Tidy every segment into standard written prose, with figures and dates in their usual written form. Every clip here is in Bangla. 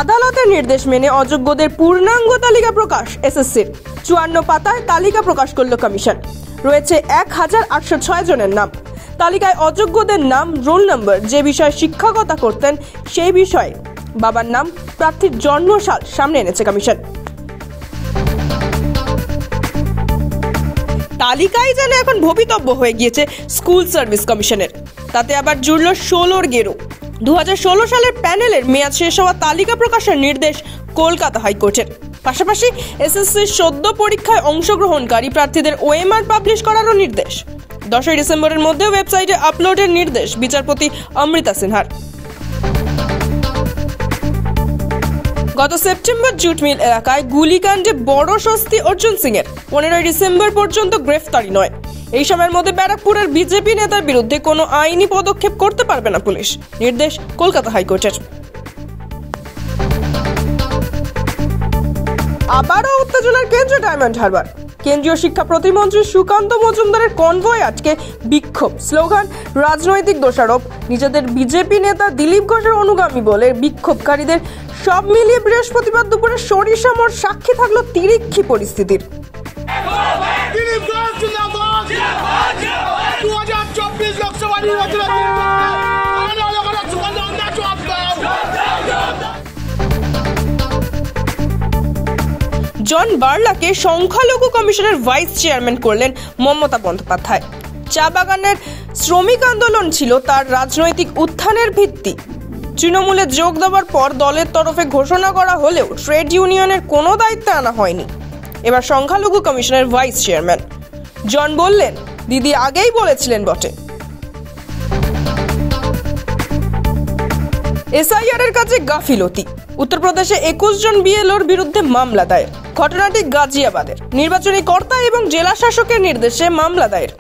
আদালতের নির্দেশ মেনে অযোগ্যদের পূর্ণাঙ্গ তালিকা প্রকাশ। এসএসসির 54 পাতায় তালিকা প্রকাশ করল কমিশন। রয়েছে 1806 জনের নাম। তালিকায় অযোগ্যদের নাম, রোল নম্বর, যে বিষয়ে শিক্ষকতা করতেন সেই বিষয়ে, বাবার নাম, প্রার্থীর জন্মসাল সামনে এনেছে কমিশন। তালিকায় যেন এখন ভবিতব্য হয়ে গিয়েছে স্কুল সার্ভিস কমিশনের। তাতে আবার জুড়ল 16র গেরো। 2016 সালের প্যানেলের মেয়াদ শেষ হওয়া তালিকা প্রকাশের নির্দেশ কলকাতা হাইকোর্টের। পাশাপাশি এসএসসির সদ্য পরীক্ষায় অংশগ্রহণকারী প্রার্থীদের ওএমআর পাবলিশ করারও নির্দেশ। 10 ডিসেম্বরের মধ্যে ওয়েবসাইটে আপলোডের নির্দেশ বিচারপতি অমৃতা সিনহার। গত সেপ্টেম্বর জুট মিল এলাকায় গুলিকাণ্ডে বড় স্বস্তি অর্জুন সিং এর। 15 ডিসেম্বর পর্যন্ত গ্রেফতারি নয়। এই সময়ের মধ্যে ব্যারাকপুরের বিজেপি নেতার বিরুদ্ধে কোনো আইনি পদক্ষেপ করতে পারবে না পুলিশ। নির্দেশ কলকাতা হাইকোর্টের। আবারও উত্তেজনার কেন্দ্র ডায়মন্ড হারবার। কেন্দ্রীয় শিক্ষা প্রতিমন্ত্রী সুকান্ত মজুমদারের কনভয় আটকে বিক্ষোভ, স্লোগান, রাজনৈতিক দোষারোপ। নিজেদের বিজেপি নেতা দিলীপ ঘোষের অনুগামী বলে বিক্ষোভকারীদের। সব মিলিয়ে বৃহস্পতিবার দুপুরে সরিষামোড় সাক্ষী থাকলো তিরিক্ষি পরিস্থিতির। জন বার্লাকে সংখ্যালঘু কমিশনের ভাইস চেয়ারম্যান করলেন মমতা বন্দ্যোপাধ্যায়। চা বাগানের শ্রমিক আন্দোলন ছিল তার রাজনৈতিক উত্থানের ভিত্তি। তৃণমূলে যোগ দেওয়ার পর দলের তরফে ঘোষণা করা হলেও ট্রেড ইউনিয়নের কোনো দায়িত্বে আনা হয়নি। এবার সংখ্যালঘু কমিশনের ভাইস চেয়ারম্যান। জন বললেন, দিদি আগেই বলেছিলেন বটে। এসআইআর এর কাছে গাফিলতি। উত্তরপ্রদেশে 21 জন বিএলওর বিরুদ্ধে মামলা দায়ের। ঘটনাটি গাজিয়াবাদের। নির্বাচনী কর্তা এবং জেলা শাসকের নির্দেশে মামলা দায়ের।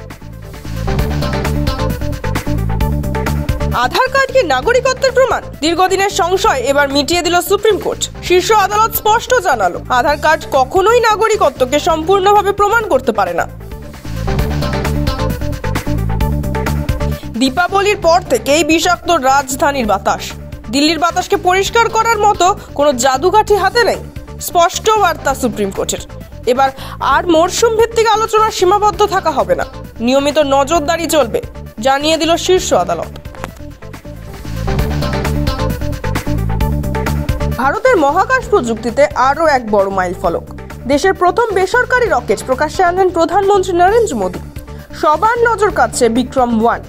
আধার কার্ড কি নাগরিকত্বের প্রমাণ? দীর্ঘদিনের সংশয় এবার মিটিয়ে দিল সুপ্রিম কোর্ট। শীর্ষ আদালত স্পষ্ট জানালো, আধার কার্ড কখনোই নাগরিকত্বকে সম্পূর্ণভাবে প্রমাণ করতে পারে না। দীপাবলির পর থেকেই বিষাক্ত রাজধানীর বাতাস। দিল্লির বাতাসকে পরিষ্কার করার মতো কোনো জাদুকাঠি হাতে নেই। স্পষ্ট বার্তা সুপ্রিম কোর্টের। এবার আর মরশুম ভিত্তিক আলোচনার সীমাবদ্ধ থাকা হবে না, নিয়মিত নজরদারি চলবে, জানিয়ে দিল শীর্ষ আদালত। ভারতের মহাকাশ প্রযুক্তিতে আরও এক বড় মাইলফলক। দেশের প্রথম বেসরকারি রকেট প্রকাশ্যে আনলেন প্রধানমন্ত্রী নরেন্দ্র মোদী। সবার নজর কাটছে বিক্রম-1।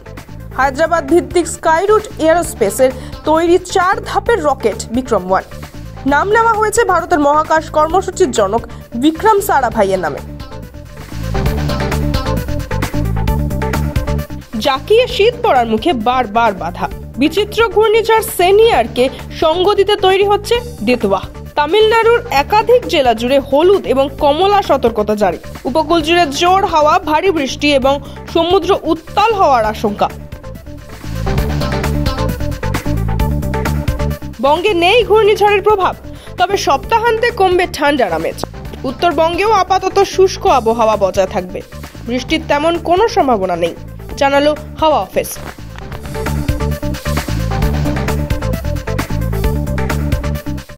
হায়দ্রাবাদ ভিত্তিক স্কাইরুট এয়ারোস্পেসের তৈরি 4 ধাপের রকেট বিক্রম-1। নাম নেওয়া হয়েছে ভারতের মহাকাশ কর্মসূচির জনক বিক্রম সারাভাইয়ের নামে। জাকিয়ে শীত পড়ার মুখে বারবার বাধা। বিচিত্র ঘূর্ণিঝড় সেনিয়ারকে সঙ্গ দিতে তৈরি হচ্ছে দেতওয়া। তামিলনাড়ুর একাধিক জেলা জুড়ে হলুদ এবং কমলা সতর্কতা জারি। উপকূল জুড়ে জোর হাওয়া, ভারী বৃষ্টি এবং সমুদ্র উত্তাল হওয়ার আশঙ্কা। বঙ্গে নেই ঘূর্ণিঝড়ের প্রভাব, তবে সপ্তাহান্তে কমবে ঠান্ডার আমেজ। উত্তরবঙ্গেও আপাতত শুষ্ক আবহাওয়া বজায় থাকবে। বৃষ্টির তেমন কোনো সম্ভাবনা নেই, জানালো হাওয়া অফিস।